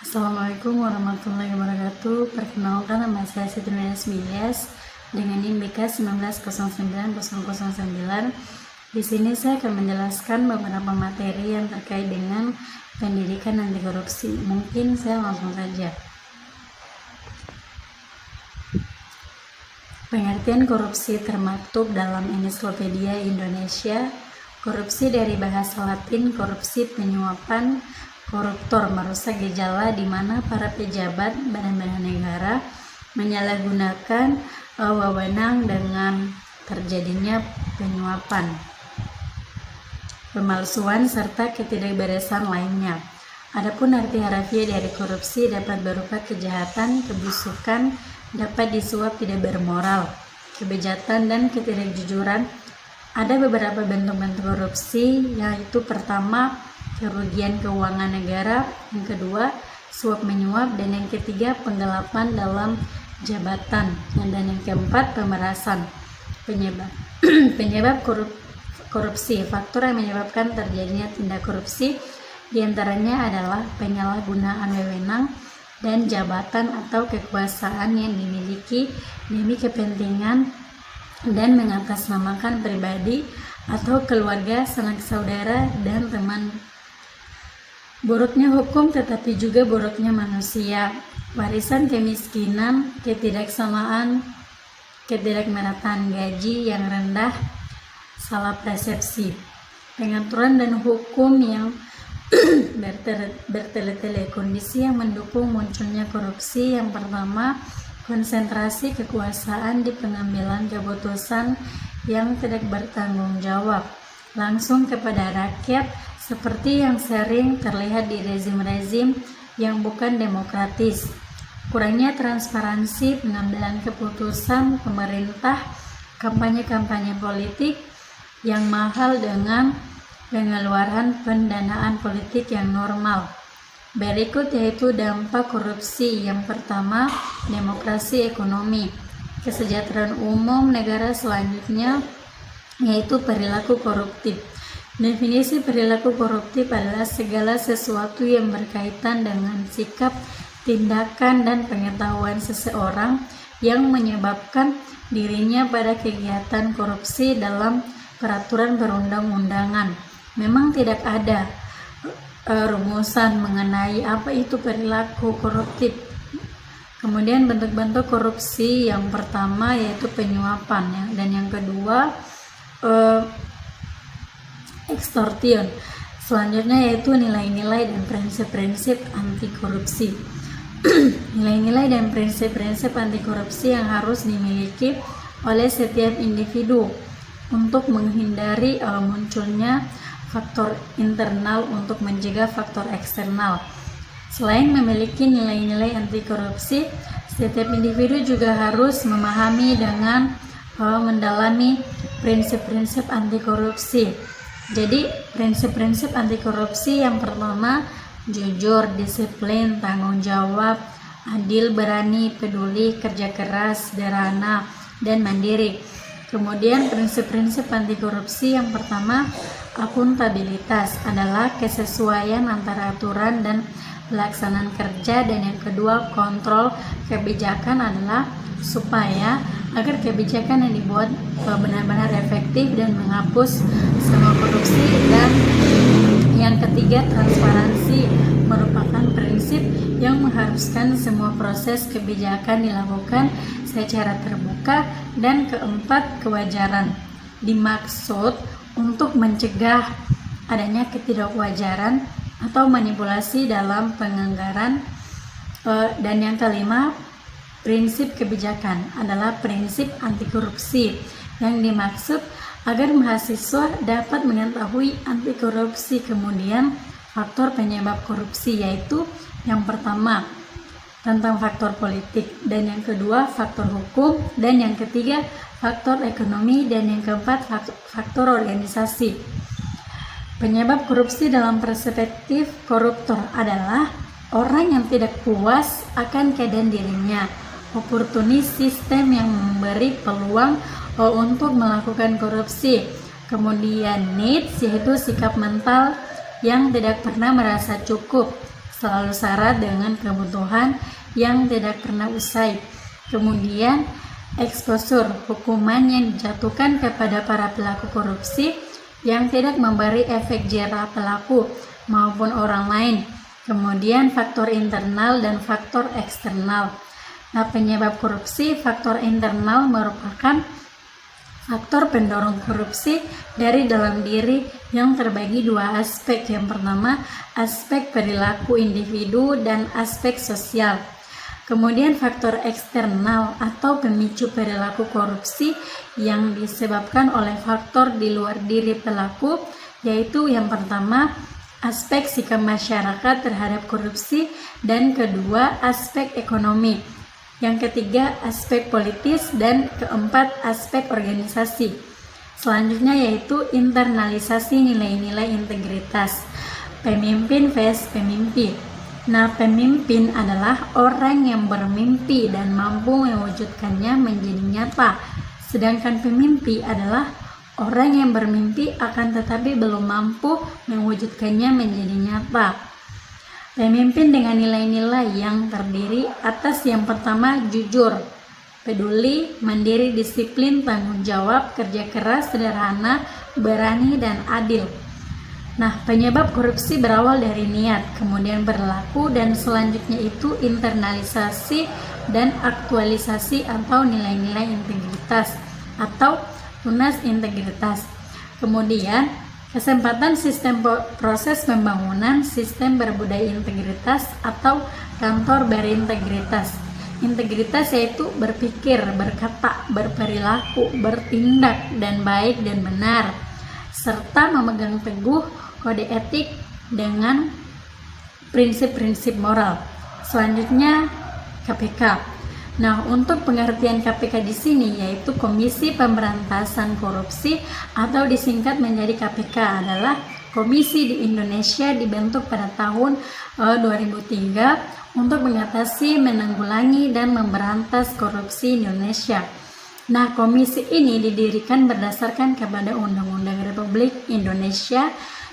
Assalamualaikum warahmatullahi wabarakatuh. Perkenalkan, nama saya Siti Nurhayati Milyas dengan NIM BK 1909009. Di sini saya akan menjelaskan beberapa materi yang terkait dengan pendidikan anti korupsi. Mungkin saya langsung saja. Pengertian korupsi termaktub dalam Ensiklopedia Indonesia. Korupsi dari bahasa Latin korupsi penyuapan, koruptor merusak gejala di mana para pejabat badan-badan negara menyalahgunakan wewenang dengan terjadinya penyuapan, pemalsuan serta ketidakberesan lainnya. Adapun arti harafiah dari korupsi dapat berupa kejahatan, kebusukan, dapat disuap, tidak bermoral, kebejatan, dan ketidakjujuran. Ada beberapa bentuk-bentuk korupsi, yaitu pertama, kerugian keuangan negara, yang kedua, suap menyuap, dan yang ketiga, penggelapan dalam jabatan, dan yang keempat, pemerasan. Penyebab korupsi, faktor yang menyebabkan terjadinya tindak korupsi diantaranya adalah penyalahgunaan wewenang dan jabatan atau kekuasaan yang dimiliki demi kepentingan dan mengatasnamakan pribadi atau keluarga, sanak saudara, dan teman. Buruknya hukum tetapi juga buruknya manusia, warisan kemiskinan, ketidaksamaan, ketidakmerataan gaji yang rendah, salah persepsi, pengaturan dan hukum yang bertele-tele. Kondisi yang mendukung munculnya korupsi yang pertama, konsentrasi kekuasaan di pengambilan keputusan yang tidak bertanggung jawab langsung kepada rakyat, seperti yang sering terlihat di rezim-rezim yang bukan demokratis. Kurangnya transparansi pengambilan keputusan pemerintah, kampanye-kampanye politik yang mahal dengan pengeluaran pendanaan politik yang normal. Berikut yaitu dampak korupsi. Yang pertama, demokrasi ekonomi, kesejahteraan umum negara. Selanjutnya yaitu perilaku koruptif. Definisi perilaku koruptif adalah segala sesuatu yang berkaitan dengan sikap, tindakan, dan pengetahuan seseorang yang menyebabkan dirinya pada kegiatan korupsi dalam peraturan perundang-undangan. Memang tidak ada rumusan mengenai apa itu perilaku koruptif. Kemudian bentuk-bentuk korupsi yang pertama yaitu penyuapan, dan yang kedua extortion. Selanjutnya yaitu nilai-nilai dan prinsip-prinsip anti korupsi. Nilai-nilai dan prinsip-prinsip anti korupsi yang harus dimiliki oleh setiap individu untuk menghindari munculnya faktor internal untuk mencegah faktor eksternal. Selain memiliki nilai-nilai anti korupsi, setiap individu juga harus memahami dengan mendalami prinsip-prinsip anti korupsi. Jadi prinsip-prinsip anti korupsi yang pertama, jujur, disiplin, tanggung jawab, adil, berani, peduli, kerja keras, sederhana, dan mandiri. Kemudian prinsip-prinsip anti korupsi yang pertama, akuntabilitas, adalah kesesuaian antara aturan dan pelaksanaan kerja, dan yang kedua, kontrol kebijakan, adalah supaya agar kebijakan yang dibuat benar-benar efektif dan menghapus semua korupsi. Dan yang ketiga, transparansi, merupakan prinsip yang mengharuskan semua proses kebijakan dilakukan secara terbuka. Dan keempat, kewajaran, dimaksud untuk mencegah adanya ketidakwajaran atau manipulasi dalam penganggaran. Dan yang kelima, prinsip kebijakan, adalah prinsip anti korupsi yang dimaksud agar mahasiswa dapat mengetahui anti korupsi. Kemudian faktor penyebab korupsi, yaitu yang pertama tentang faktor politik, dan yang kedua faktor hukum, dan yang ketiga faktor ekonomi, dan yang keempat faktor organisasi. Penyebab korupsi dalam perspektif koruptor adalah orang yang tidak puas akan keadaan dirinya, oportunis, sistem yang memberi peluang untuk melakukan korupsi. Kemudian needs, yaitu sikap mental yang tidak pernah merasa cukup. selalu syarat dengan kebutuhan yang tidak pernah usai. Kemudian exposure, hukuman yang dijatuhkan kepada para pelaku korupsi yang tidak memberi efek jera pelaku maupun orang lain. Kemudian faktor internal dan faktor eksternal. Nah, penyebab korupsi, faktor internal merupakan faktor pendorong korupsi dari dalam diri yang terbagi dua aspek. Yang pertama, aspek perilaku individu dan aspek sosial. Kemudian faktor eksternal atau pemicu perilaku korupsi yang disebabkan oleh faktor di luar diri pelaku, yaitu yang pertama, aspek sikap masyarakat terhadap korupsi, dan kedua, aspek ekonomi. Yang ketiga, aspek politis, dan keempat, aspek organisasi. Selanjutnya yaitu internalisasi nilai-nilai integritas. Pemimpin vs pemimpin. Nah, pemimpin adalah orang yang bermimpi dan mampu mewujudkannya menjadi nyata. Sedangkan pemimpi adalah orang yang bermimpi akan tetapi belum mampu mewujudkannya menjadi nyata. Pemimpin dengan nilai-nilai yang terdiri atas yang pertama, jujur, peduli, mandiri, disiplin, tanggung jawab, kerja keras, sederhana, berani, dan adil. Nah, penyebab korupsi berawal dari niat, kemudian berlaku, dan selanjutnya itu internalisasi dan aktualisasi atau nilai-nilai integritas atau tunas integritas. Kemudian kesempatan sistem proses pembangunan sistem berbudaya integritas atau kantor berintegritas. Integritas yaitu berpikir, berkata, berperilaku, bertindak dan baik dan benar, serta memegang teguh kode etik dengan prinsip-prinsip moral. Selanjutnya KPK. Nah, untuk pengertian KPK di sini yaitu Komisi Pemberantasan Korupsi atau disingkat menjadi KPK adalah komisi di Indonesia dibentuk pada tahun 2003 untuk mengatasi, menanggulangi, dan memberantas korupsi Indonesia. Nah, komisi ini didirikan berdasarkan kepada Undang-Undang Republik Indonesia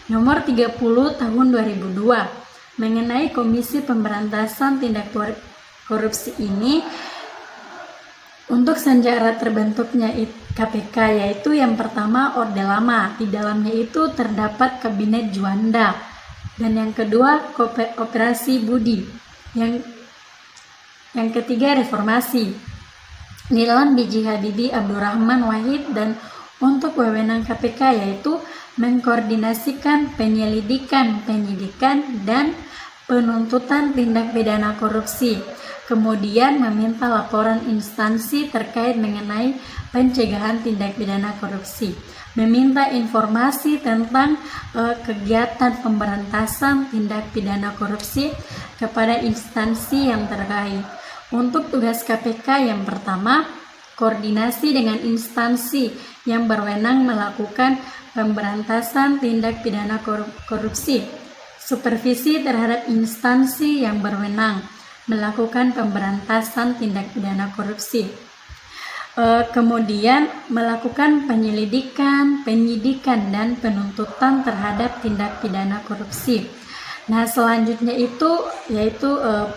Nomor 30 Tahun 2002 mengenai Komisi Pemberantasan Tindak Korupsi ini. Untuk sejarah terbentuknya KPK yaitu yang pertama Orde Lama, di dalamnya itu terdapat Kabinet Juanda, dan yang kedua Operasi Budi, yang ketiga Reformasi di dalam B.J. Habibie Abdurrahman Wahid, dan untuk wewenang KPK yaitu mengkoordinasikan penyelidikan, penyidikan, dan penuntutan tindak pidana korupsi. Kemudian meminta laporan instansi terkait mengenai pencegahan tindak pidana korupsi. Meminta informasi tentang kegiatan pemberantasan tindak pidana korupsi kepada instansi yang terkait. Untuk tugas KPK yang pertama, koordinasi dengan instansi yang berwenang melakukan pemberantasan tindak pidana korupsi. Supervisi terhadap instansi yang berwenang melakukan pemberantasan tindak pidana korupsi. Kemudian melakukan penyelidikan, penyidikan, dan penuntutan terhadap tindak pidana korupsi. Nah, selanjutnya itu yaitu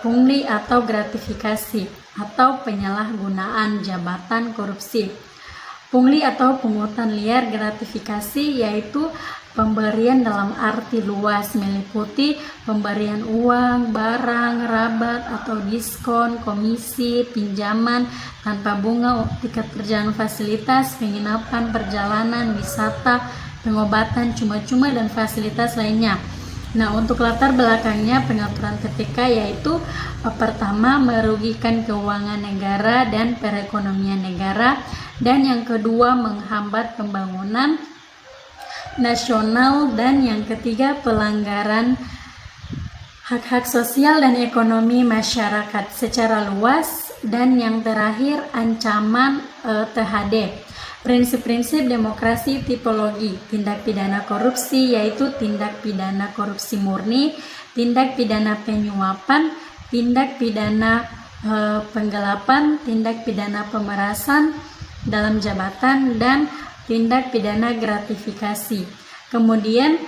pungli atau gratifikasi atau penyalahgunaan jabatan korupsi. Pungli atau pungutan liar, gratifikasi yaitu pemberian dalam arti luas meliputi pemberian uang, barang, rabat atau diskon, komisi, pinjaman tanpa bunga, tiket perjalanan fasilitas, penginapan, perjalanan, wisata, pengobatan cuma-cuma, dan fasilitas lainnya. Nah, untuk latar belakangnya pengaturan KPK yaitu pertama merugikan keuangan negara dan perekonomian negara, dan yang kedua menghambat pembangunan nasional, dan yang ketiga pelanggaran hak-hak sosial dan ekonomi masyarakat secara luas, dan yang terakhir ancaman THD. Prinsip-prinsip demokrasi tipologi tindak pidana korupsi yaitu tindak pidana korupsi murni, tindak pidana penyuapan, tindak pidana penggelapan, tindak pidana pemerasan dalam jabatan, dan tindak pidana gratifikasi. Kemudian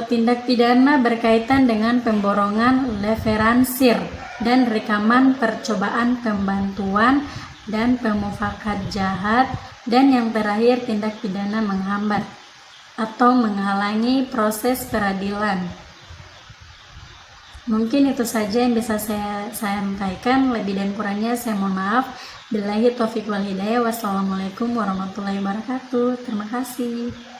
tindak pidana berkaitan dengan pemborongan, leveransir, dan rekaman percobaan pembantuan dan pemufakat jahat, dan yang terakhir tindak pidana menghambat atau menghalangi proses peradilan. Mungkin itu saja yang bisa saya sampaikan, lebih dan kurangnya saya mohon maaf. Billahi taufiq wal hidayah. Wassalamualaikum warahmatullahi wabarakatuh. Terima kasih.